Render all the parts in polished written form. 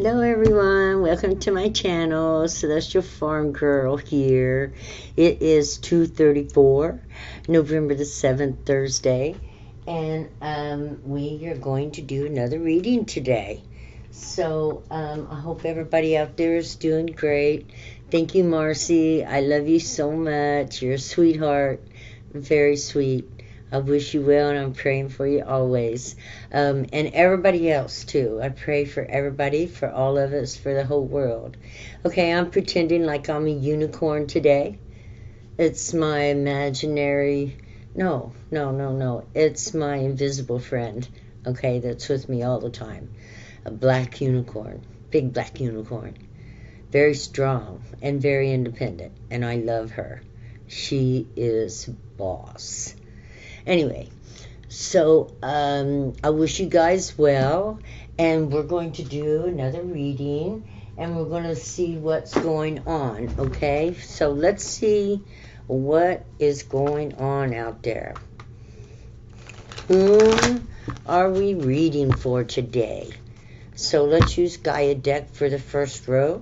Hello everyone, welcome to my channel. Celestial Farm Girl here. It is 2:34, November the 7th, Thursday, and we are going to do another reading today. So I hope everybody out there is doing great. Thank you, Marcy. I love you so much. You're a sweetheart, very sweet. I wish you well, and I'm praying for you always. And everybody else, too. I pray for everybody, for all of us, for the whole world. Okay, I'm pretending like I'm a unicorn today. It's my imaginary... No. It's my invisible friend, okay, that's with me all the time. A black unicorn. Big black unicorn. Very strong and very independent. And I love her. She is boss. Anyway, so I wish you guys well, and we're going to do another reading, and we're going to see what's going on, okay? So let's see what is going on out there. Whom are we reading for today? So let's use Gaia deck for the first row.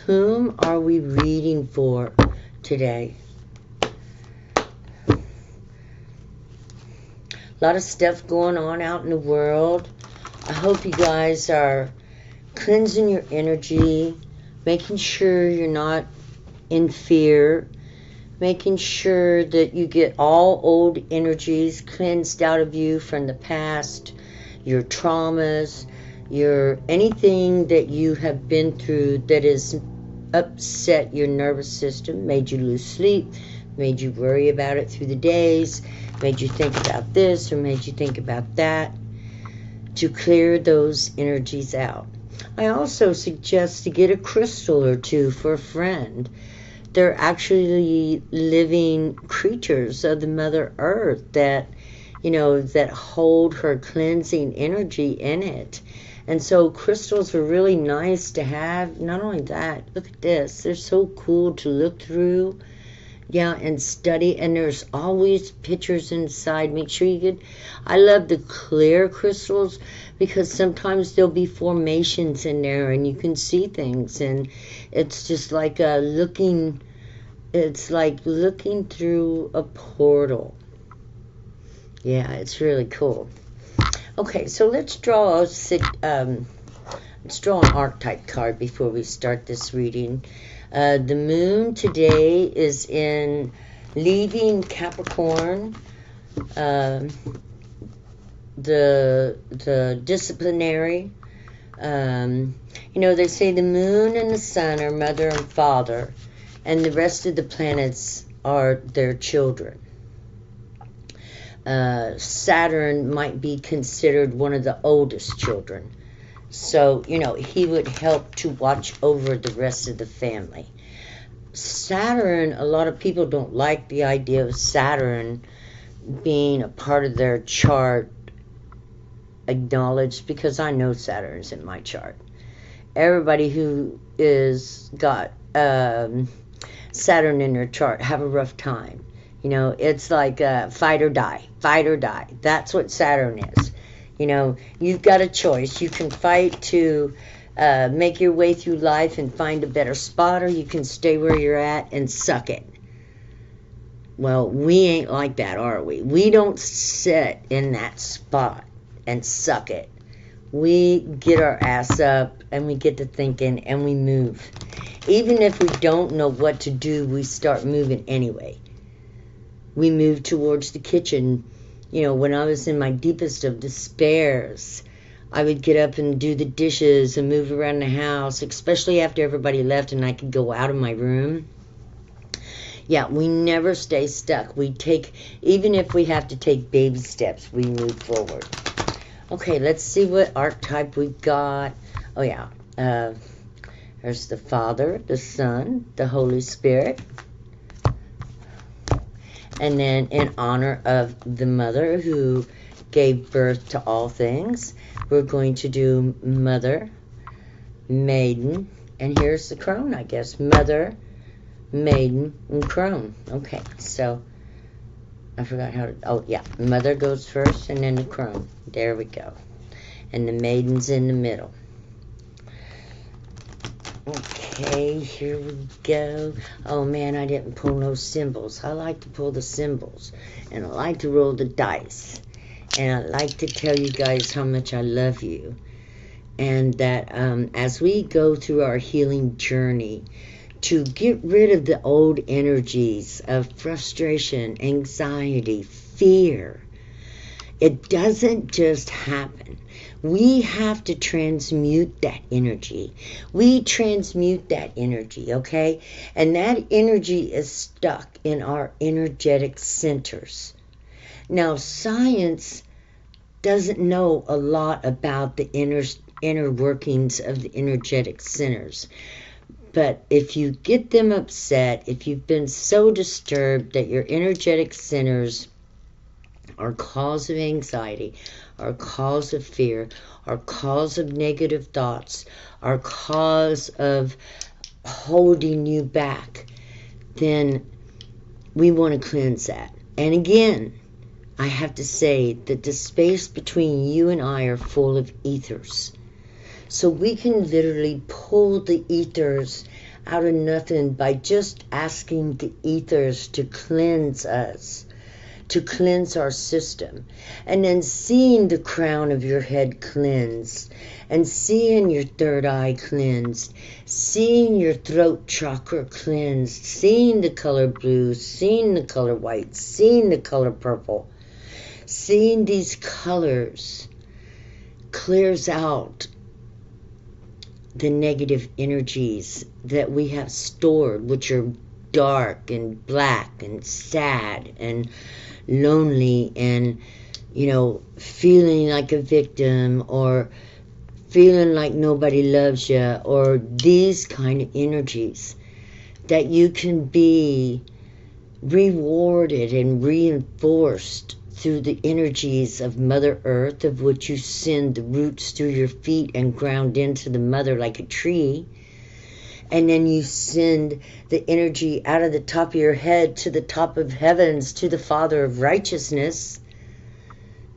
Whom are we reading for today? A lot of stuff going on out in the world. I hope you guys are cleansing your energy, making sure you're not in fear, making sure that you get all old energies cleansed out of you from the past, your traumas, your anything that you have been through that has upset your nervous system, made you lose sleep, made you worry about it through the days, made you think about this or made you think about that, to clear those energies out. I also suggest to get a crystal or two for a friend. They're actually living creatures of the Mother Earth that, that hold her cleansing energy in it. And so crystals are really nice to have. Not only that, look at this. They're so cool to look through. Yeah, and study, and there's always pictures inside. Make sure you get... I love the clear crystals because sometimes there'll be formations in there and you can see things, and it's just like looking... It's like looking through a portal. Yeah, it's really cool. Okay, so let's draw an archetype card before we start this reading. The moon today is leaving Capricorn. The disciplinary. They say the moon and the sun are mother and father, and the rest of the planets are their children. Saturn might be considered one of the oldest children. So, he would help to watch over the rest of the family. Saturn, a lot of people don't like the idea of Saturn being a part of their chart acknowledged, because I know Saturn's in my chart. Everybody who is got Saturn in their chart have a rough time. It's like fight or die. That's what Saturn is. You've got a choice. You can fight to make your way through life and find a better spot, or you can stay where you're at and suck it. Well, we ain't like that, are we? We don't sit in that spot and suck it. We get our ass up and we get to thinking and we move. Even if we don't know what to do, we start moving anyway. We move towards the kitchen. When I was in my deepest of despairs, I would get up and do the dishes and move around the house, especially after everybody left and I could go out of my room. Yeah, we never stay stuck. Even if we have to take baby steps, we move forward. Okay, let's see what archetype we got. Oh, yeah. There's the Father, the Son, the Holy Spirit. And then in honor of the Mother who gave birth to all things, we're going to do Mother, Maiden, and here's the crone, I guess. Mother, Maiden, and crone. Okay, so I forgot how to... Oh, yeah. Mother goes first and then the crone. There we go. And the Maiden's in the middle. Okay, here we go. Oh man, I didn't pull no symbols. I like to pull the symbols, and I like to roll the dice, and I like to tell you guys how much I love you, and that as we go through our healing journey to get rid of the old energies of frustration, anxiety, fear, it doesn't just happen. We have to transmute that energy. We transmute that energy, okay? And that energy is stuck in our energetic centers. Now, science doesn't know a lot about the inner workings of the energetic centers. But if you get them upset, if you've been so disturbed that your energetic centers are cause of anxiety, are cause of fear, are cause of negative thoughts, are cause of holding you back, then we want to cleanse that. And again, I have to say that the space between you and I are full of ethers. So we can literally pull the ethers out of nothing by just asking the ethers to cleanse us, to cleanse our system, and then seeing the crown of your head cleansed, and seeing your third eye cleansed, seeing your throat chakra cleansed, seeing the color blue, seeing the color white, seeing the color purple, seeing these colors clears out the negative energies that we have stored, which are dark and black and sad and lonely and, feeling like a victim or feeling like nobody loves you, or these kind of energies that you can be rewarded and reinforced through the energies of Mother Earth, of which you send the roots through your feet and ground into the mother like a tree. And then you send the energy out of the top of your head to the top of heavens, to the Father of righteousness.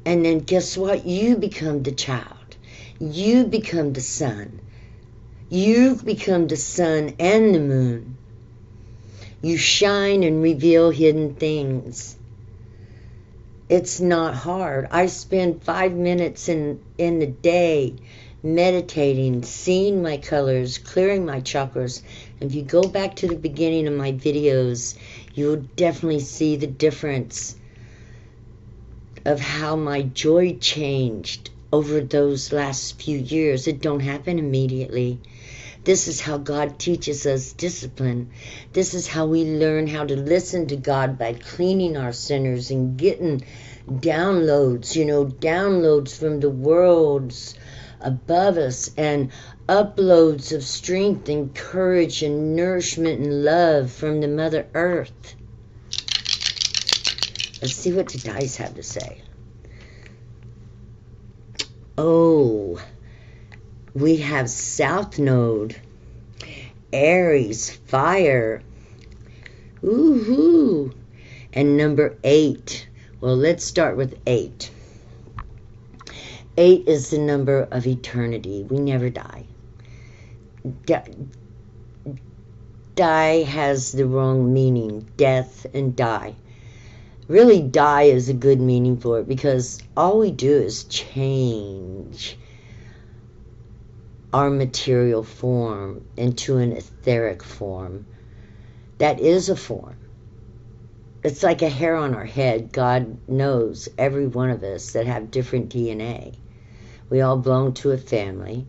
And then guess what? You become the child. You become the sun. You've become the sun and the moon. You shine and reveal hidden things. It's not hard. I spend 5 minutes in the day meditating, seeing my colors, clearing my chakras. If you go back to the beginning of my videos, you'll definitely see the difference of how my joy changed over those last few years. It don't happen immediately. This is how God teaches us discipline. This is how we learn how to listen to God, by cleaning our centers and getting downloads, downloads from the worlds above us, and uploads of strength and courage and nourishment and love from the Mother Earth. Let's see what the dice have to say. Oh, we have South Node, Aries, fire. Woohoo! And number 8. Well, let's start with 8. 8 is the number of eternity. We never die. Die has the wrong meaning. Death and die. Really, die is a good meaning for it, because all we do is change our material form into an etheric form that is a form. It's like a hair on our head. God knows every one of us that have different DNA. We all belong to a family,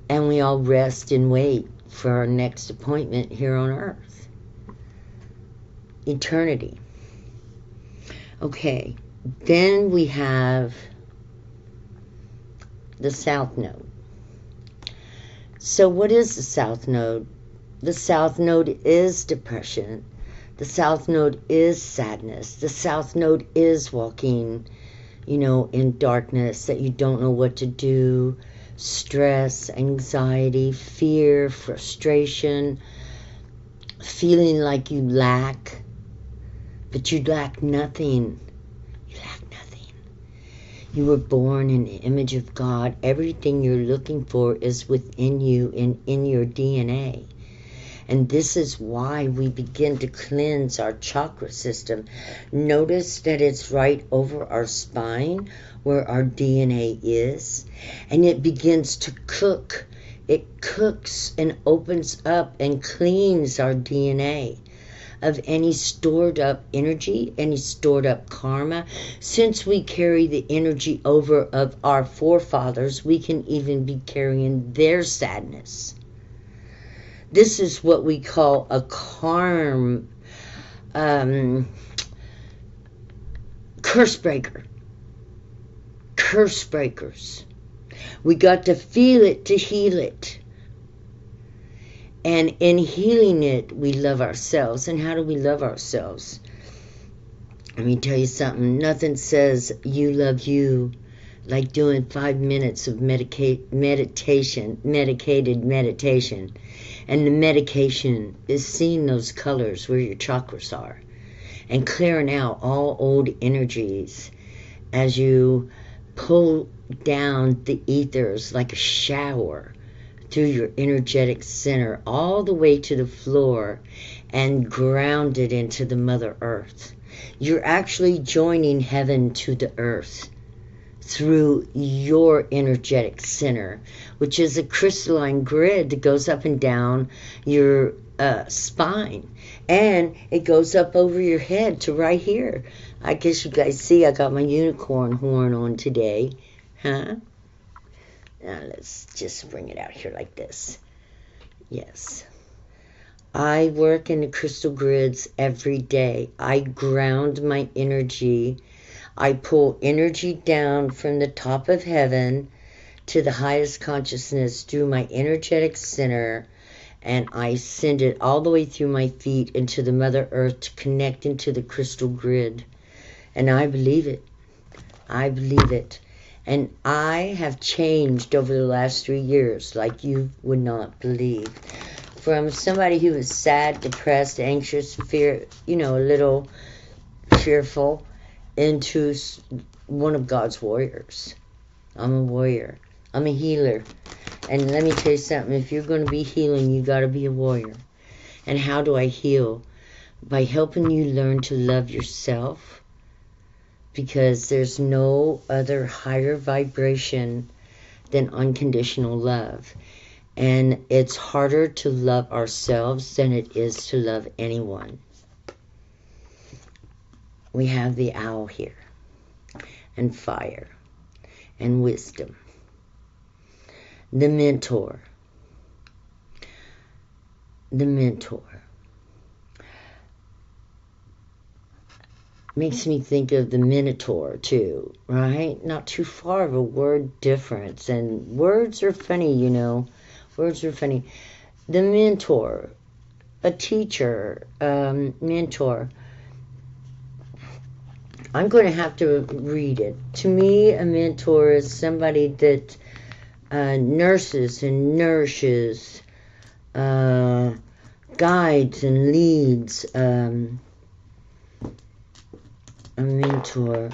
and we all rest and wait for our next appointment here on Earth. Eternity. Okay, then we have the South Node. So what is the South Node? The South Node is depression. The South Node is sadness. The South Node is walking, in darkness, that you don't know what to do. Stress, anxiety, fear, frustration, feeling like you lack, but you lack nothing. You lack nothing. You were born in the image of God. Everything you're looking for is within you and in your DNA. And this is why we begin to cleanse our chakra system. Notice that it's right over our spine where our DNA is. And it begins to cook. It cooks and opens up and cleans our DNA of any stored up energy, any stored up karma. Since we carry the energy over of our forefathers, we can even be carrying their sadness. This is what we call a curse breaker. Curse breakers. We got to feel it to heal it. And in healing it, we love ourselves. And how do we love ourselves? Let me tell you something. Nothing says you love you like doing 5 minutes of medicated meditation. And the medication is seeing those colors where your chakras are and clearing out all old energies as you pull down the ethers like a shower through your energetic center all the way to the floor and ground it into the Mother Earth. You're actually joining heaven to the earth through your energetic center, which is a crystalline grid that goes up and down your spine. And it goes up over your head to right here. I guess you guys see I got my unicorn horn on today. Huh? Now let's just bring it out here like this. Yes. I work in the crystal grids every day. I ground my energy. I pull energy down from the top of heaven to the highest consciousness through my energetic center, and I send it all the way through my feet into the Mother Earth to connect into the crystal grid. And I believe it. I believe it. And I have changed over the last 3 years like you would not believe. From somebody who was sad, depressed, anxious, a little fearful, into one of God's warriors. I'm a warrior. I'm a healer. And let me tell you something. If you're going to be healing, you got to be a warrior. And how do I heal? By helping you learn to love yourself. Because there's no other higher vibration than unconditional love. And it's harder to love ourselves than it is to love anyone. We have the owl here, and fire, and wisdom. The mentor. The mentor. Makes me think of the Minotaur too, right? Not too far of a word difference. And words are funny, you know. Words are funny. The mentor, a teacher, mentor. I'm going to have to read it. To me, a mentor is somebody that nurses and nourishes, guides and leads. A mentor,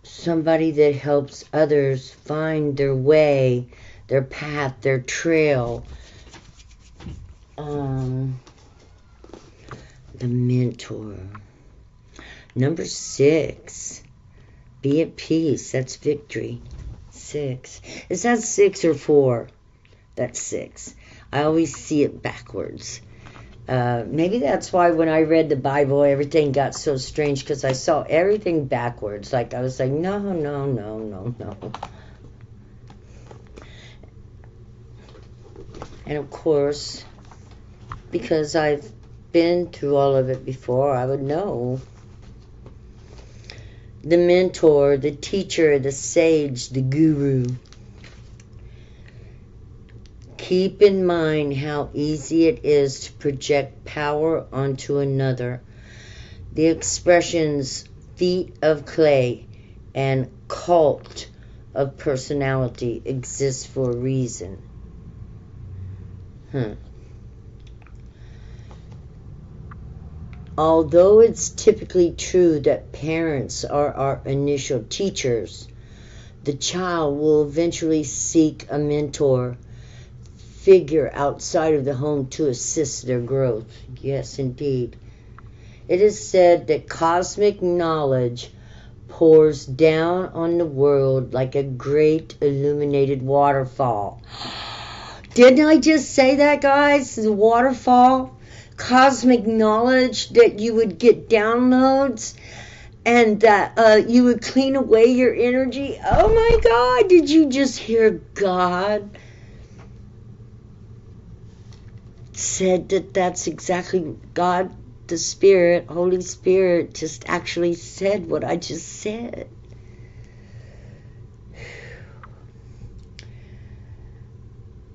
somebody that helps others find their way, their path, their trail. The mentor. Number 6, be at peace. That's victory. 6. Is that 6 or 4? That's 6. I always see it backwards. Maybe that's why when I read the Bible, everything got so strange, because I saw everything backwards. Like, I was like, no. And of course, because I've been through all of it before, I would know. The mentor, the teacher, the sage, the guru. Keep in mind how easy it is to project power onto another. The expressions feet of clay and cult of personality exist for a reason. Although it's typically true that parents are our initial teachers, The child will eventually seek a mentor figure outside of the home to assist their growth. Yes, indeed. It is said that cosmic knowledge pours down on the world like a great illuminated waterfall. Didn't I just say that, guys? The waterfall? Cosmic knowledge, that you would get downloads and that you would clean away your energy. Oh my God, did you just hear God said that? That's exactly God, the Spirit, Holy Spirit, just actually said what I just said.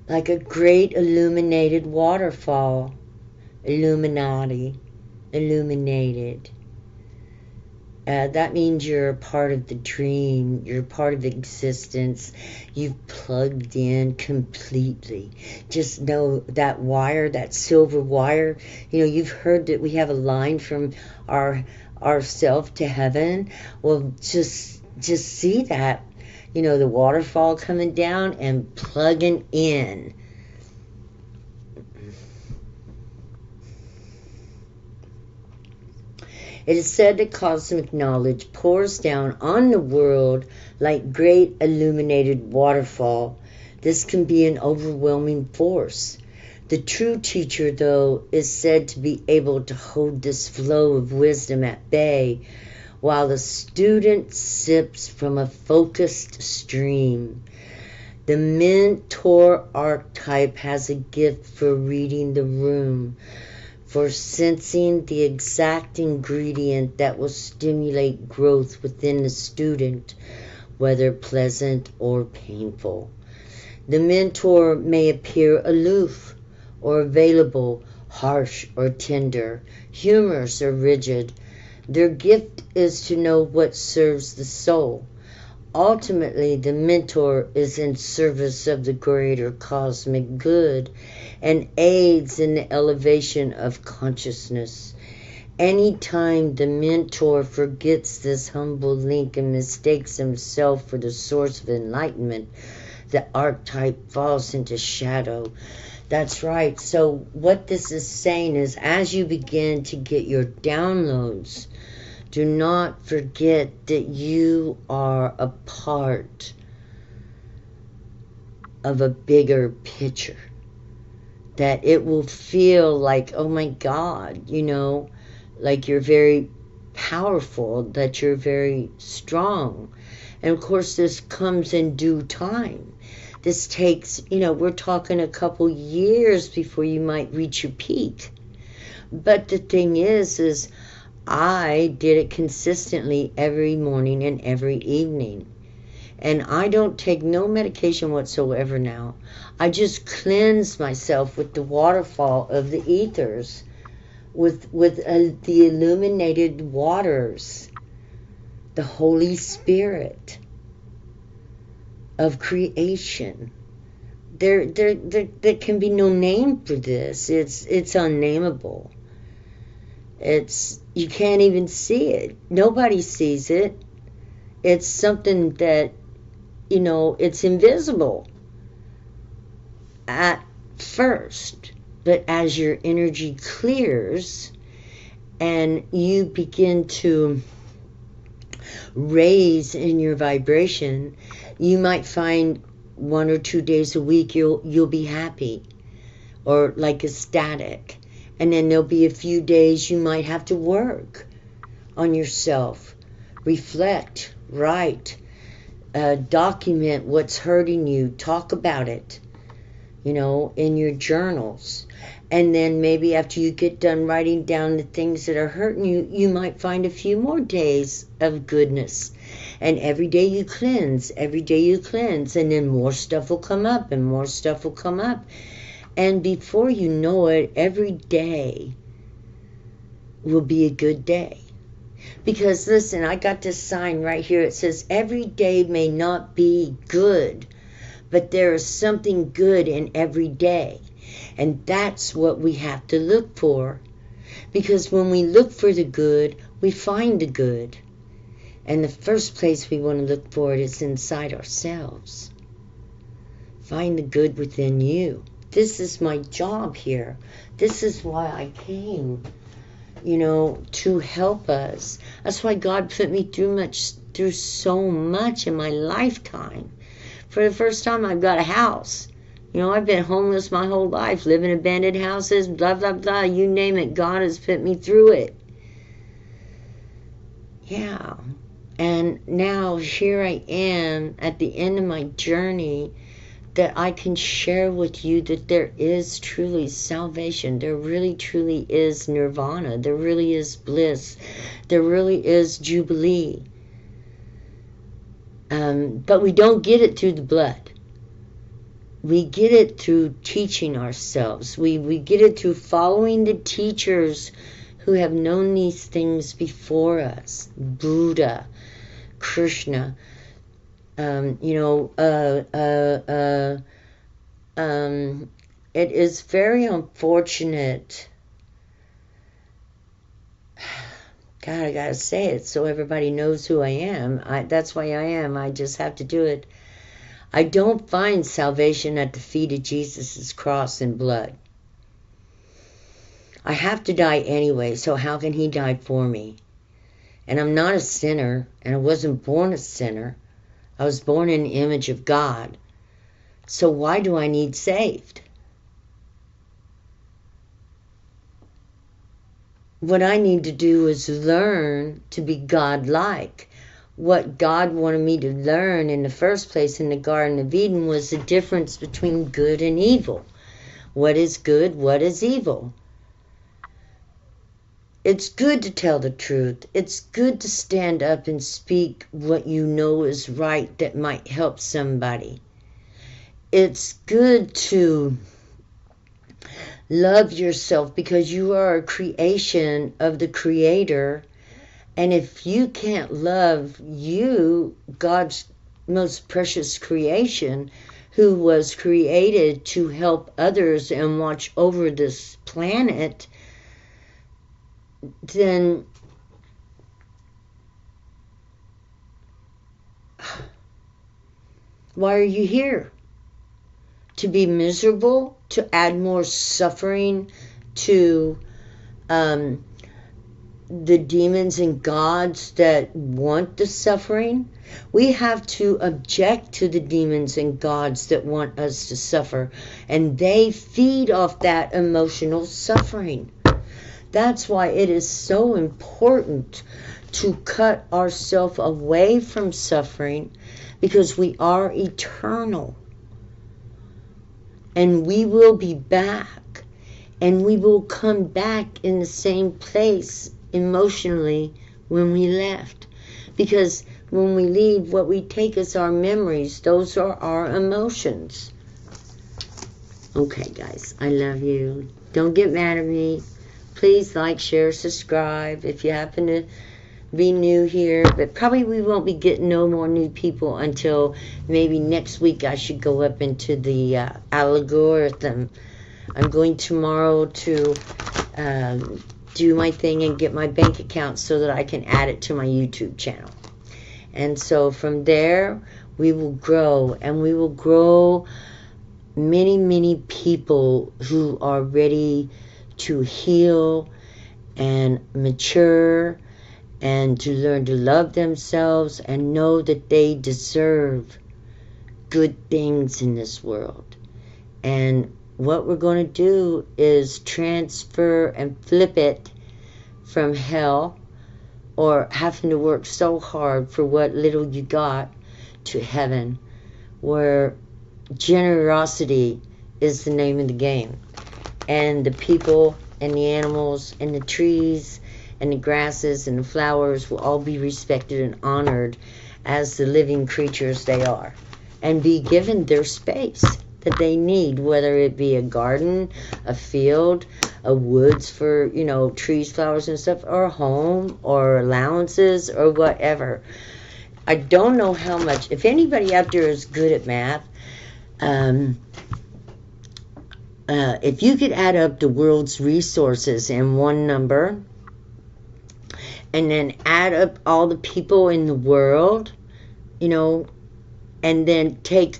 Like a great illuminated waterfall. Illuminati. Illuminated. That means you're a part of the dream. You're a part of existence. You've plugged in completely. Just know that wire, that silver wire. You know, you've heard that we have a line from ourself to heaven. Well, just see that. You know, the waterfall coming down and plugging in. It is said that cosmic knowledge pours down on the world like great illuminated waterfall. This can be an overwhelming force. The true teacher, though, is said to be able to hold this flow of wisdom at bay while the student sips from a focused stream. The mentor archetype has a gift for reading the room, for sensing the exact ingredient that will stimulate growth within the student, whether pleasant or painful. The mentor may appear aloof or available, harsh or tender, humorous or rigid. Their gift is to know what serves the soul. Ultimately, the mentor is in service of the greater cosmic good and aids in the elevation of consciousness. Anytime the mentor forgets this humble link and mistakes himself for the source of enlightenment, the archetype falls into shadow. That's right. So what this is saying is, as you begin to get your downloads, do not forget that you are a part of a bigger picture. That it will feel like, oh my God, you know, like you're very powerful, that you're very strong. And of course, this comes in due time. This takes, you know, we're talking a couple years before you might reach your peak. But the thing is I did it consistently every morning and every evening. And I don't take no medication whatsoever now. I just cleanse myself with the waterfall of the ethers, with the illuminated waters, the Holy Spirit of creation. There can be no name for this. It's unnameable. You can't even see it. Nobody sees it. It's something that, you know, it's invisible at first. But as your energy clears and you begin to raise in your vibration, you might find 1 or 2 days a week you'll be happy or like ecstatic. And then there'll be a few days you might have to work on yourself, reflect, write, document what's hurting you, talk about it, you know, in your journals. And then maybe after you get done writing down the things that are hurting you, you might find a few more days of goodness. And every day you cleanse, and then more stuff will come up and more stuff will come up. And before you know it, every day will be a good day. Because listen, I got this sign right here. It says, every day may not be good, but there is something good in every day. And that's what we have to look for. Because when we look for the good, we find the good. And the first place we want to look for it is inside ourselves. Find the good within you. This is my job here. This is why I came, to help us. That's why God put me through so much in my lifetime. For the first time, I've got a house. I've been homeless my whole life, living in abandoned houses, blah, blah, blah, you name it. God has put me through it. Yeah. And now here I am at the end of my journey, that I can share with you that there is truly salvation. There really, truly is nirvana. There really is bliss. There really is jubilee. But we don't get it through the blood. We get it through teaching ourselves. We get it through following the teachers who have known these things before us. Buddha, Krishna, it is very unfortunate. God, I gotta say it so everybody knows who I am. That's why I am. I just have to do it. I don't find salvation at the feet of Jesus' cross and blood. I have to die anyway, so how can he die for me? And I'm not a sinner, and I wasn't born a sinner. I was born in the image of God. So why do I need saved? What I need to do is learn to be God-like. What God wanted me to learn in the first place in the Garden of Eden was the difference between good and evil. What is good? What is evil? It's good to tell the truth. It's good to stand up and speak what you know is right that might help somebody. It's good to love yourself because you are a creation of the Creator. And if you can't love you, God's most precious creation, who was created to help others and watch over this planet, then why are you here? To be miserable? To add more suffering to the demons and gods that want the suffering? We have to object to the demons and gods that want us to suffer, and they feed off that emotional suffering. That's why it is so important to cut ourselves away from suffering, because we are eternal. And we will be back. And we will come back in the same place emotionally when we left. Because when we leave, what we take is our memories. Those are our emotions. Okay, guys, I love you. Don't get mad at me. Please like, share, subscribe if you happen to be new here. But probably we won't be getting no more new people until maybe next week. I should go up into the algorithm. I'm going tomorrow to do my thing and get my bank account so that I can add it to my YouTube channel. And so from there, we will grow. And we will grow many, many people who are ready to heal and mature and to learn to love themselves and know that they deserve good things in this world. And what we're going to do is transfer and flip it from hell, or having to work so hard for what little you got, to heaven, where generosity is the name of the game. And the people and the animals and the trees and the grasses and the flowers will all be respected and honored as the living creatures they are, and be given their space that they need, whether it be a garden, a field, a woods for, trees, flowers and stuff, or a home, or allowances, or whatever. I don't know how much. If anybody out there is good at math, if you could add up the world's resources in one number and then add up all the people in the world, you know, and then take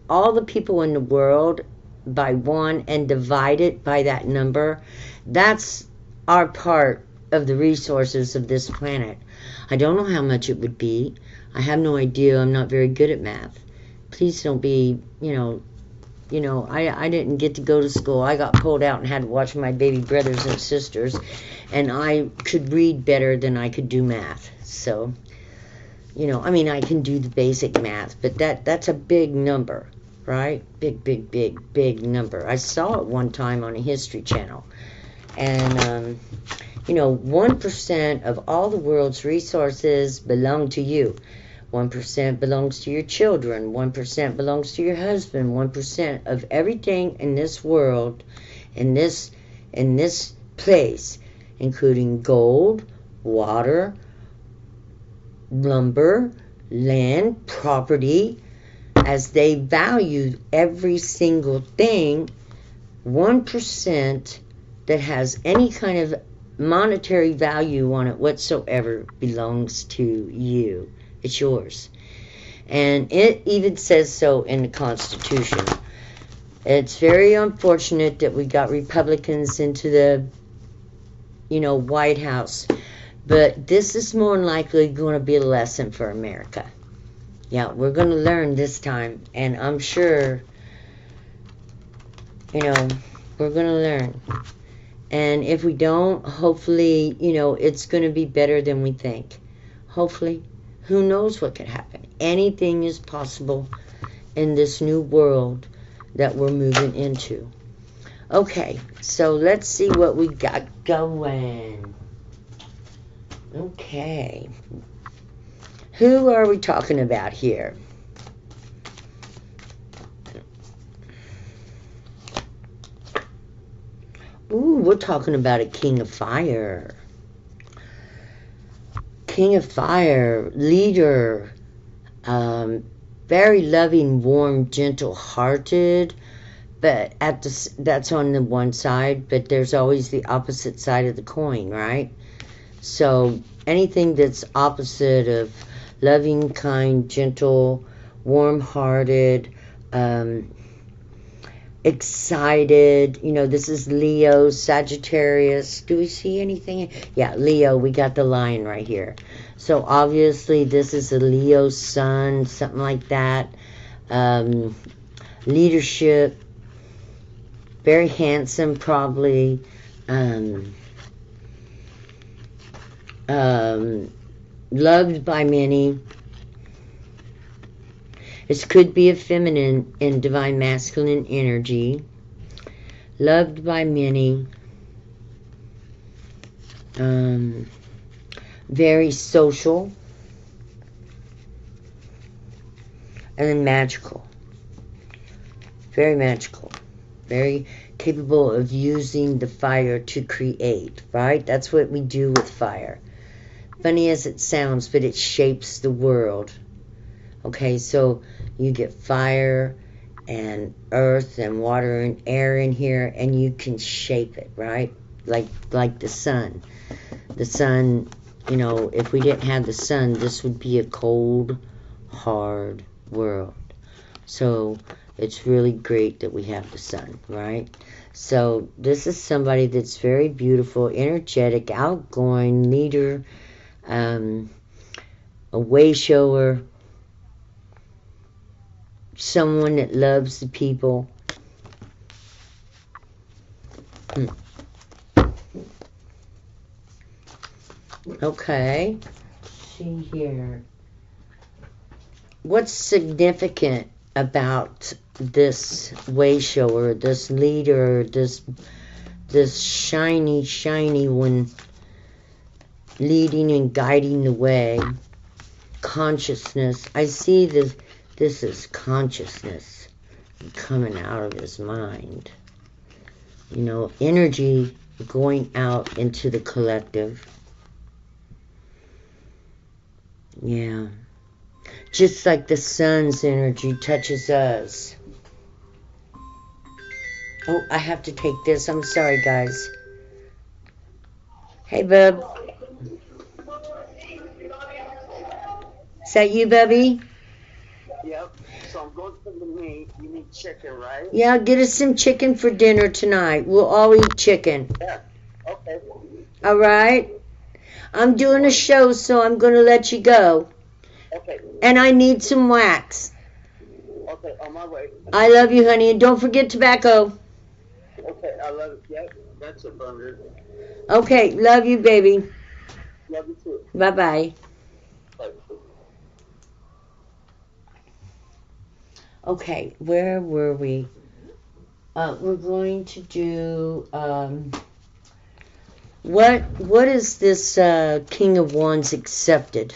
all the people in the world by 1 and divide it by that number, that's our part of the resources of this planet. I don't know how much it would be. I have no idea. I'm not very good at math. Please don't be, I didn't get to go to school. I got pulled out and had to watch my baby brothers and sisters, and I could read better than I could do math. So, I can do the basic math, but that's a big number, right? Big number. I saw it one time on a History Channel. And, 1% of all the world's resources belong to you. 1% belongs to your children. 1% belongs to your husband. 1% of everything in this world, in this place, including gold, water, lumber, land, property, as they value every single thing, 1% that has any kind of monetary value on it whatsoever belongs to you. It's yours. And it even says so in the Constitution. It's very unfortunate that we got Republicans into the, White House. But this is more than likely going to be a lesson for America. Yeah, we're going to learn this time. And I'm sure, we're going to learn. And if we don't, hopefully, it's going to be better than we think. Hopefully. Who knows what could happen? Anything is possible in this new world that we're moving into. Okay, so let's see what we got going. Okay. Who are we talking about here? Ooh, we're talking about a king of fire. King of fire, leader, very loving, warm, gentle-hearted, but that's on the one side, but there's always the opposite side of the coin, right? So anything that's opposite of loving, kind, gentle, warm-hearted, excited, this is Leo, Sagittarius. Do we see anything? Yeah, Leo, we got the lion right here. So obviously this is a Leo sun, something like that. Leadership, very handsome probably. Loved by many. This could be a feminine and divine masculine energy. Loved by many. Very social. And then magical. Very magical. Very capable of using the fire to create, right? That's what we do with fire. Funny as it sounds, but it shapes the world. Okay, so you get fire and earth and water and air in here, and you can shape it, right? Like the sun. The sun, if we didn't have the sun, this would be a cold, hard world. So it's really great that we have the sun, right? So this is somebody that's very beautiful, energetic, outgoing, leader, a way shower, someone that loves the people. Okay, see here. What's significant about this way shower, this leader, this shiny one leading and guiding the way? Consciousness. I see this is consciousness coming out of his mind. Energy going out into the collective. Yeah. Just like the sun's energy touches us. Oh, I have to take this. I'm sorry, guys. Hey, bub. Is that you, Bubby? Yep. So I'm going for the meat. You need chicken, right? Yeah, get us some chicken for dinner tonight. We'll all eat chicken. Yeah. Okay. All right? I'm doing a show, so I'm going to let you go. Okay. And I need some wax. Okay, on my way. I love you, honey. And don't forget tobacco. Okay, I love it. Yep, that's a burger. Okay, love you, baby. Love you too. Bye-bye. Bye. Okay, where were we? We're going to do... What is this King of Wands accepted?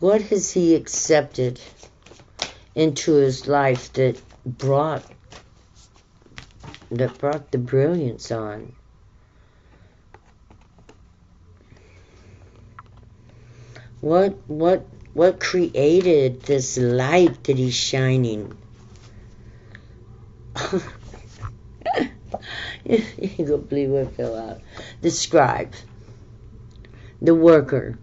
What has he accepted into his life that brought the brilliance on? What created this light that he's shining? You go believe what fell out. The scribe, the worker,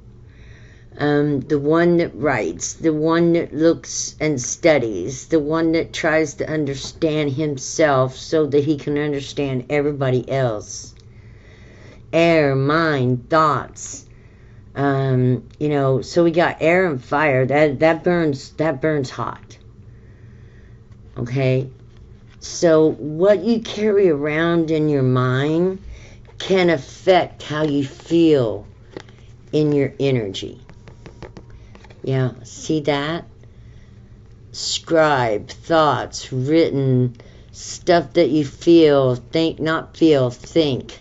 the one that writes, the one that looks and studies, the one that tries to understand himself so that he can understand everybody else. Air, mind, thoughts. So we got air and fire. That burns hot. Okay? So what you carry around in your mind can affect how you feel in your energy. Yeah, see that? Scribe, thoughts, written, stuff that you feel, think, not feel, think.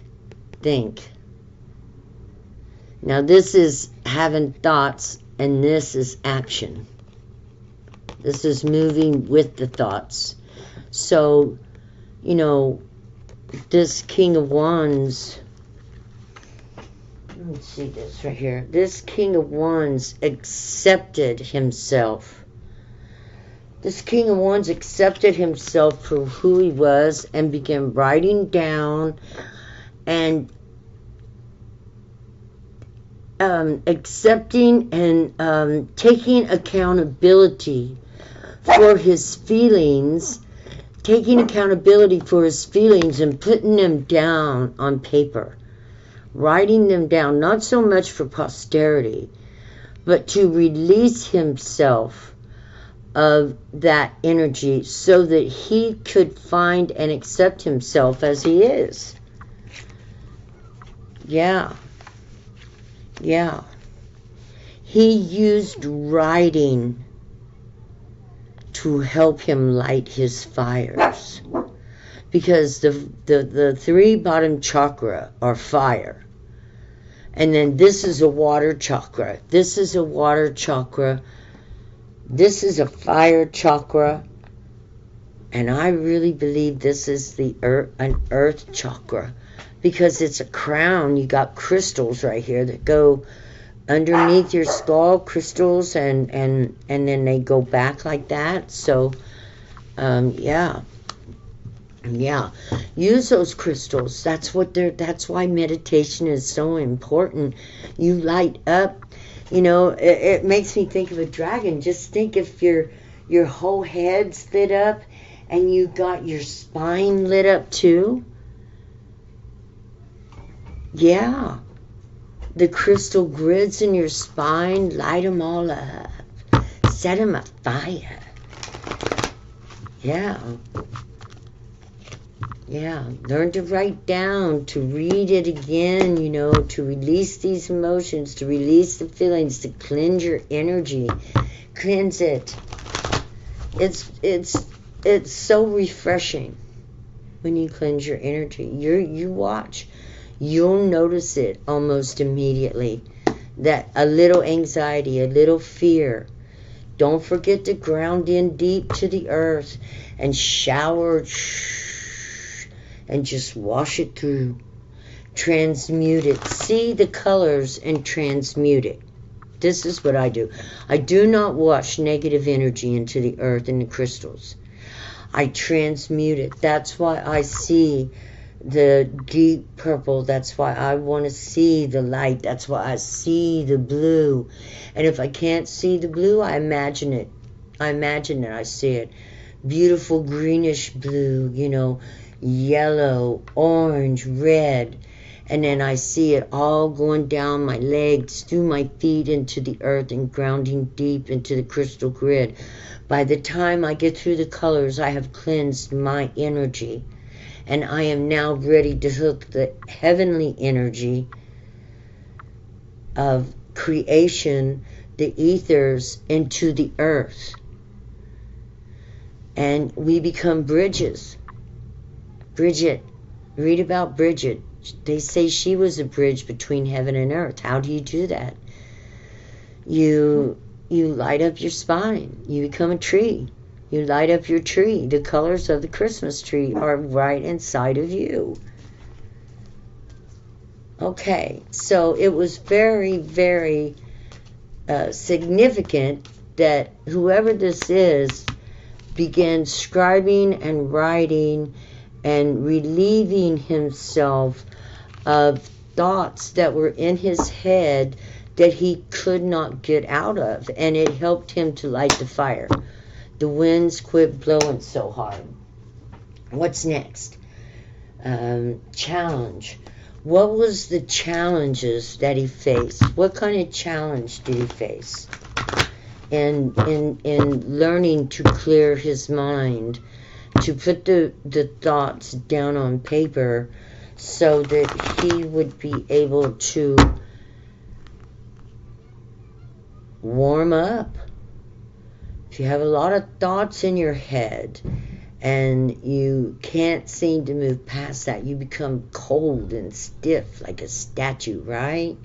Now this is having thoughts, and this is action. This is moving with the thoughts. So, this King of Wands, let me see this right here. This King of Wands accepted himself. This King of Wands accepted himself for who he was and began writing down and accepting and taking accountability for his feelings, and putting them down on paper, writing them down, not so much for posterity, but to release himself of that energy so that he could find and accept himself as he is. Yeah. He used writing to help him light his fires, because the three bottom chakra are fire, and then this is a water chakra, this is a water chakra, this is a fire chakra, and I really believe this is an earth chakra, because it's a crown. You got crystals right here that go underneath your skull, crystals, and then they go back like that. So yeah, use those crystals. That's why meditation is so important. You light up, it makes me think of a dragon. Just think if your whole head's lit up and you got your spine lit up too. Yeah. The crystal grids in your spine, light them all up. Set them afire. Yeah. Learn to write down, to read it again, to release these emotions, to release the feelings, to cleanse your energy. Cleanse it. It's so refreshing when you cleanse your energy. You watch. You'll notice it almost immediately. That a little anxiety, a little fear. Don't forget to ground in deep to the earth and shower and just wash it through. Transmute it. See the colors and transmute it. This is what I do. I do not wash negative energy into the earth and the crystals. I transmute it. That's why I see the deep purple. That's why I want to see the light. That's why I see the blue. And if I can't see the blue, I imagine it. I see it. Beautiful greenish blue, yellow, orange, red. And then I see it all going down my legs, through my feet into the earth and grounding deep into the crystal grid. By the time I get through the colors, I have cleansed my energy. And I am now ready to hook the heavenly energy of creation, the ethers, into the earth. And we become bridges. Bridget, read about Bridget. They say she was a bridge between heaven and earth. How do you do that? You light up your spine. You become a tree. You light up your tree. The colors of the Christmas tree are right inside of you. Okay, so it was very, very significant that whoever this is began scribing and writing and relieving himself of thoughts that were in his head that he could not get out of, and it helped him to light the fire. The winds quit blowing so hard. What's next? Challenge. What was the challenges that he faced? What kind of challenge did he face in learning to clear his mind, to put the thoughts down on paper so that he would be able to warm up? If you have a lot of thoughts in your head and you can't seem to move past that, you become cold and stiff like a statue, right?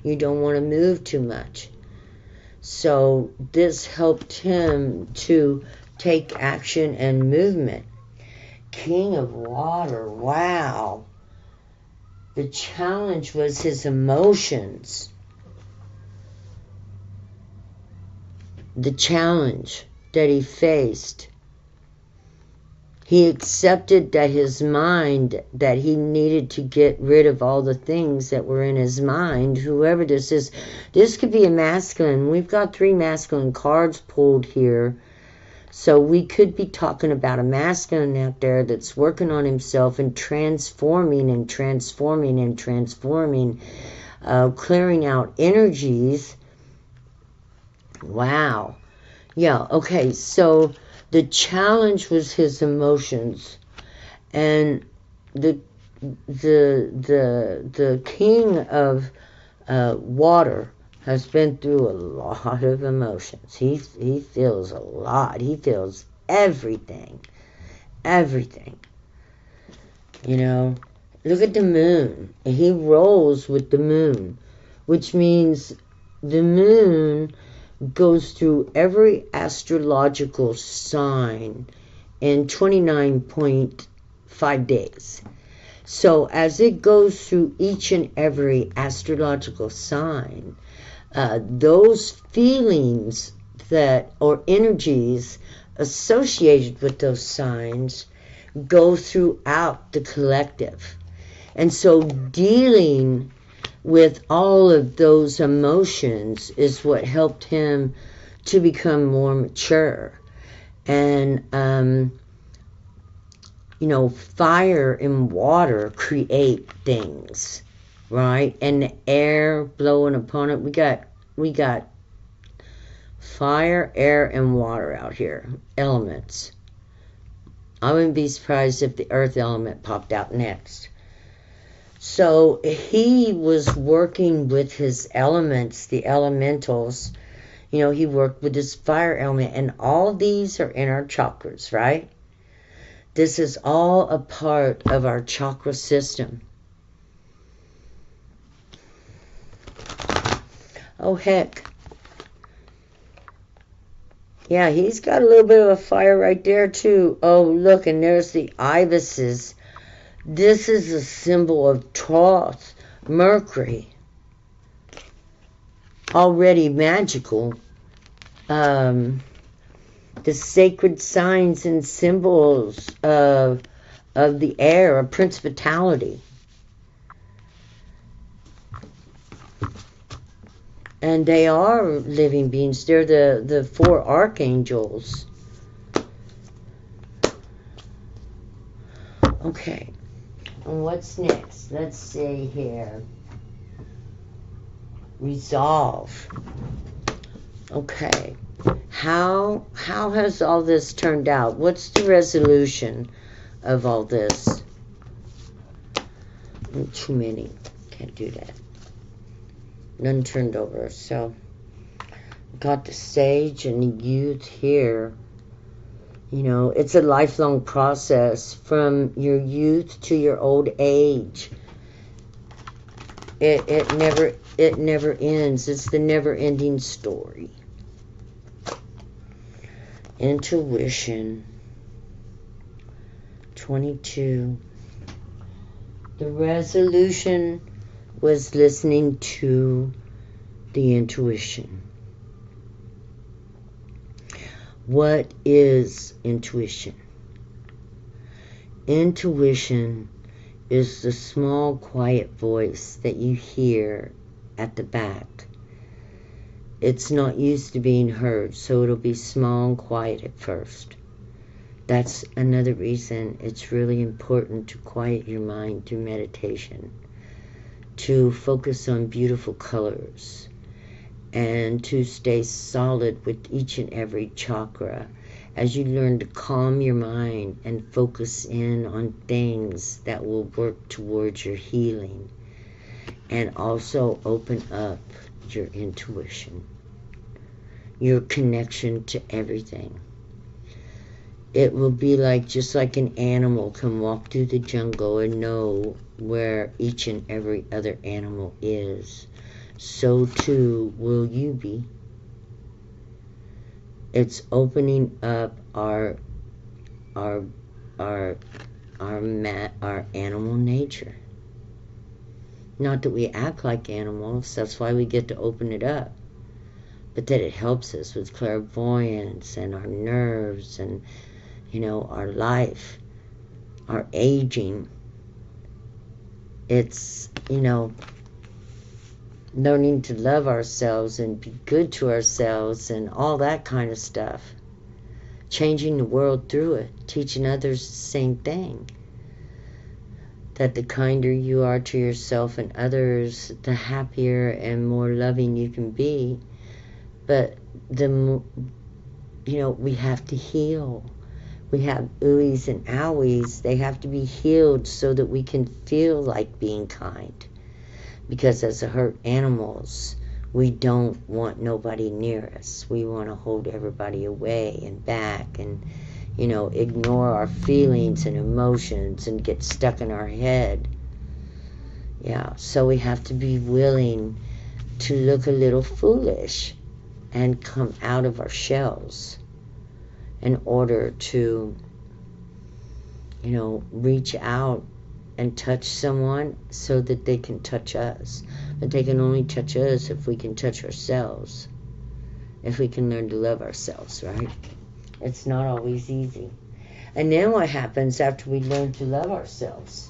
You don't want to move too much. So this helped him to take action and movement. King of Water, wow. The challenge was his emotions. The challenge that he faced. He accepted that his mind, that he needed to get rid of all the things that were in his mind. Whoever this is, this could be a masculine. We've got 3 masculine cards pulled here. So we could be talking about a masculine out there that's working on himself and transforming and transforming and transforming, clearing out energies. Wow. Yeah, okay, so the challenge was his emotions, and the king of water has been through a lot of emotions. He feels a lot. He feels everything. Look at the moon. He rolls with the moon, which means the moon goes through every astrological sign in 29.5 days. So as it goes through each and every astrological sign, those feelings or energies associated with those signs go throughout the collective. And so dealing with all of those emotions is what helped him to become more mature. And, fire and water create things, right? And the air blowing upon it. We got fire, air, and water out here. Elements. I wouldn't be surprised if the earth element popped out next. So he was working with his elements, the elementals. He worked with his fire element, and all these are in our chakras, right? This is all a part of our chakra system. Oh, heck. Yeah, he's got a little bit of a fire right there, too. Oh, look, and there's the ibises. This is a symbol of Thoth, Mercury. Already magical. The sacred signs and symbols of of the air, a principality. And they are living beings. They're the 4 archangels. Okay. And what's next? Let's see here. Resolve. Okay. How has all this turned out? What's the resolution of all this? Too many. Can't do that. None turned over. So, got the sage and the youth here. You know, it's a lifelong process from your youth to your old age. It never ends. It's the never-ending story. Intuition. 22. The resolution was listening to the intuition. What is intuition? Intuition is the small, quiet voice that you hear at the back. It's not used to being heard, so it'll be small and quiet at first. That's another reason it's really important to quiet your mind through meditation, to focus on beautiful colors, and to stay solid with each and every chakra as you learn to calm your mind and focus in on things that will work towards your healing, and also open up your intuition, your connection to everything. It will be like, just like an animal can walk through the jungle and know where each and every other animal is, so too will you be. It's opening up our animal nature. Not that we act like animals, that's why we get to open it up, but that it helps us with clairvoyance and our nerves and, you know, our life, our aging. It's, you know, learning to love ourselves and be good to ourselves and all that kind of stuff. Changing the world through it, teaching others the same thing. That the kinder you are to yourself and others, the happier and more loving you can be. But we have to heal. We have ooies and owies. They have to be healed so that we can feel like being kind. Because as hurt animals, we don't want nobody near us. We want to hold everybody away and back and, ignore our feelings and emotions and get stuck in our head. Yeah, so we have to be willing to look a little foolish and come out of our shells in order to, reach out and touch someone so that they can touch us. But they can only touch us if we can touch ourselves. If we can learn to love ourselves, right? It's not always easy. And then what happens after we learn to love ourselves?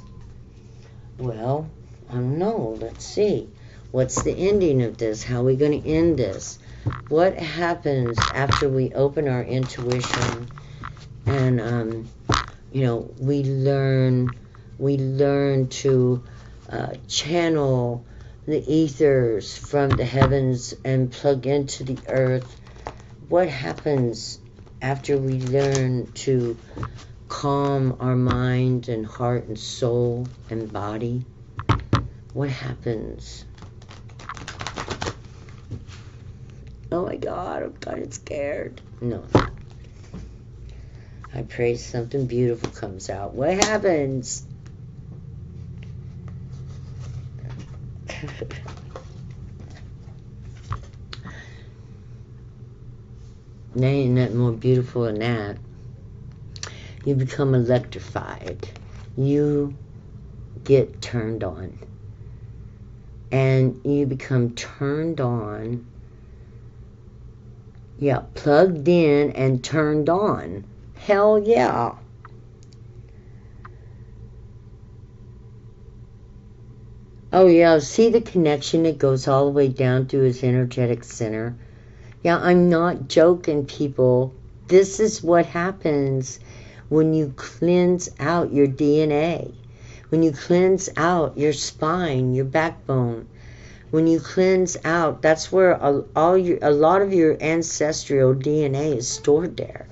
Well, I don't know. Let's see. What's the ending of this? How are we going to end this? What happens after we open our intuition and, we learn to channel the ethers from the heavens and plug into the earth? What happens after we learn to calm our mind and heart and soul and body? What happens? Oh my God, I'm kind of scared. No. I pray something beautiful comes out. What happens? There ain't nothing more beautiful than that. You become electrified. You get turned on. And you become turned on. Yeah, plugged in and turned on. Hell yeah. Oh, yeah. See the connection that goes all the way down through his energetic center? Yeah, I'm not joking, people. This is what happens when you cleanse out your DNA. When you cleanse out your spine, your backbone. When you cleanse out, that's where a lot of your ancestral DNA is stored there.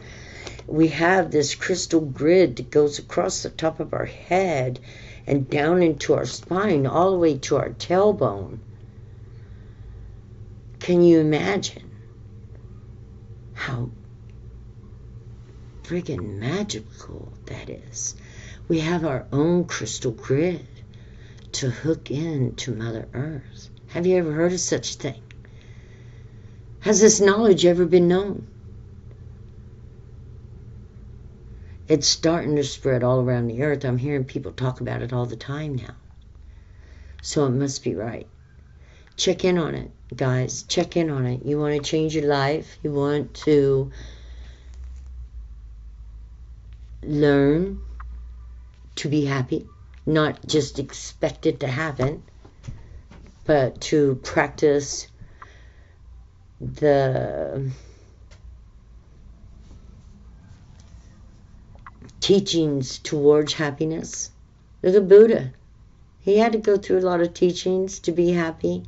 We have this crystal grid that goes across the top of our head and down into our spine, all the way to our tailbone. Can you imagine how friggin' magical that is? We have our own crystal grid to hook into Mother Earth. Have you ever heard of such a thing? Has this knowledge ever been known? It's starting to spread all around the earth. I'm hearing people talk about it all the time now. So it must be right. Check in on it, guys. Check in on it. You want to change your life? You want to learn to be happy? Not just expect it to happen, but to practice the teachings towards happiness. Look at Buddha. He had to go through a lot of teachings to be happy.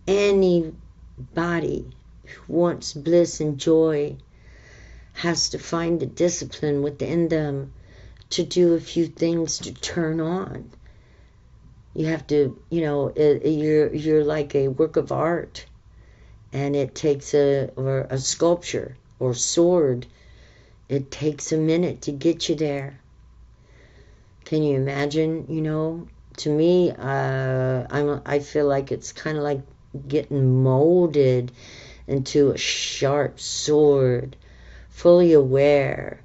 Anybody who wants bliss and joy has to find the discipline within them to do a few things to turn on. You have to, you're like a work of art, and it takes a sculpture or sword. It takes a minute to get you there. Can you imagine? To me, I feel like it's kind of like getting molded into a sharp sword, fully aware,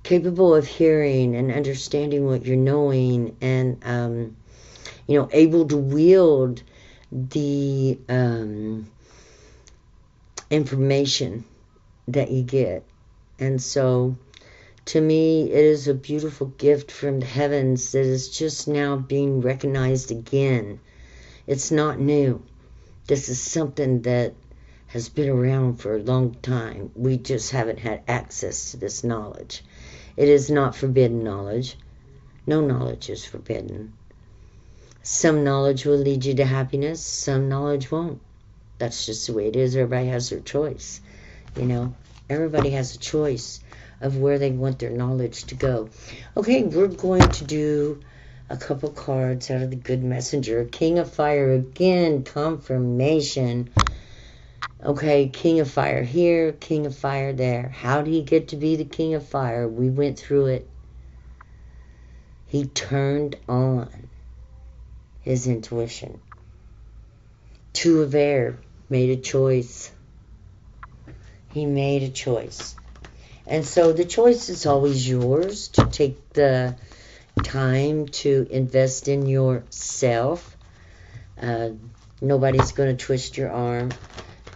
capable of hearing and understanding what you're knowing, and able to wield the information that you get. And so, to me, it is a beautiful gift from the heavens that is just now being recognized again. It's not new. This is something that has been around for a long time. We just haven't had access to this knowledge. It is not forbidden knowledge. No knowledge is forbidden. Some knowledge will lead you to happiness. Some knowledge won't. That's just the way it is. Everybody has their choice. Everybody has a choice of where they want their knowledge to go. Okay, we're going to do a couple cards out of the Good Messenger. King of Fire again, confirmation. Okay, King of Fire here, King of Fire there. How did he get to be the King of Fire? We went through it. He turned on his intuition. Two of Air made a choice. He made a choice. And so the choice is always yours to take the time to invest in yourself. Nobody's going to twist your arm.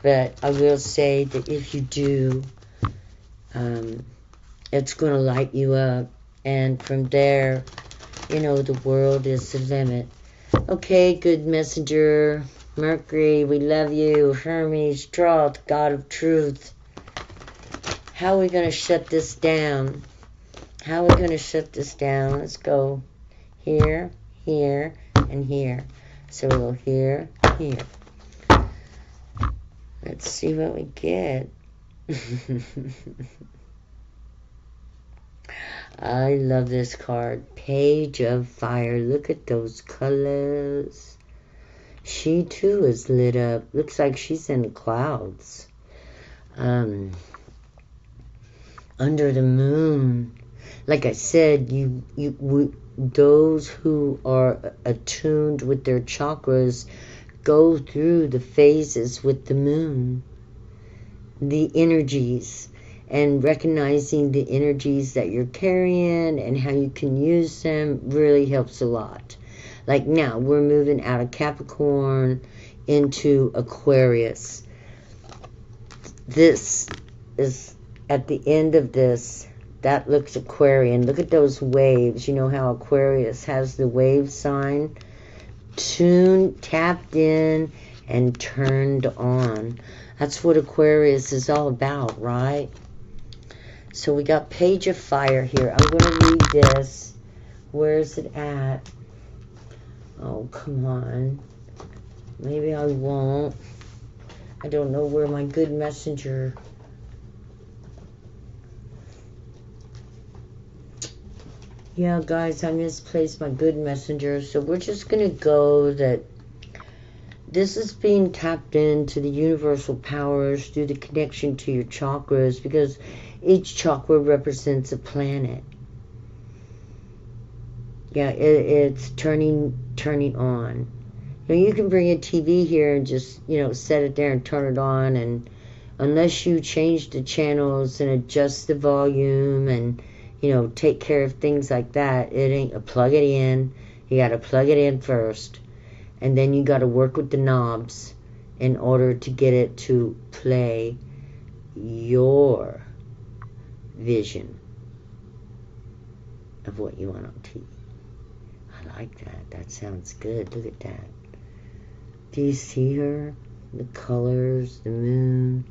But I will say that if you do, it's going to light you up. And from there, the world is the limit. Okay, Good Messenger. Mercury, we love you. Hermes, Troth, God of Truth. How are we going to shut this down? Let's go here, here, and here. So we'll go here, here. Let's see what we get. I love this card. Page of Fire. Look at those colors. She too is lit up. Looks like she's in the clouds. Under the moon. Like I said, those who are attuned with their chakras go through the phases with the moon, the energies, and recognizing the energies that you're carrying and how you can use them really helps a lot. Like now, we're moving out of Capricorn into Aquarius. This is at the end of this, that looks Aquarian. Look at those waves. You know how Aquarius has the wave sign? tapped in, and turned on. That's what Aquarius is all about, right? So we got Page of Fire here. I'm going to read this. Where is it at? Oh, come on. Maybe I won't. I don't know where my good messenger... Yeah, guys, I misplaced my good messenger. So we're just going to go that this is being tapped into the universal powers through the connection to your chakras, because each chakra represents a planet. Yeah, it's turning on. Now you can bring a TV here and just, set it there and turn it on, and unless you change the channels and adjust the volume and, take care of things like that, it ain't plug it in. You got to plug it in first, and then you got to work with the knobs in order to get it to play your vision of what you want on TV. I like that. That sounds good. Look at that. Do you see her? The colors, the moon.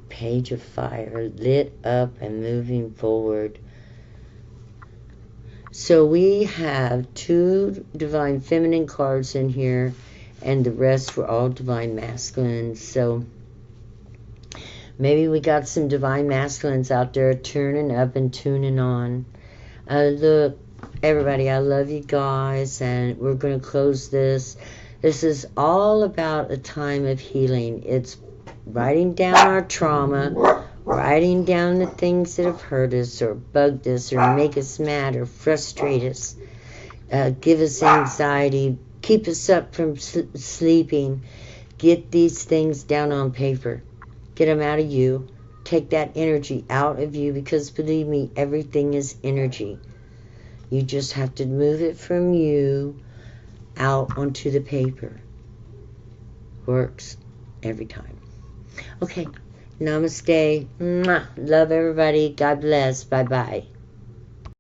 Page of Fire, lit up and moving forward. So we have 2 Divine Feminine cards in here, and the rest were all Divine Masculines. So maybe we got some Divine Masculines out there turning up and tuning on. Look, everybody, I love you guys, and we're going to close this. This is all about a time of healing. It's writing down our trauma, writing down the things that have hurt us or bugged us or make us mad or frustrate us, give us anxiety, keep us up from sleeping. Get these things down on paper. Get them out of you. Take that energy out of you, because believe me, everything is energy. You just have to move it from you out onto the paper. Works every time. Okay. Namaste. Mwah. Love everybody. God bless. Bye-bye.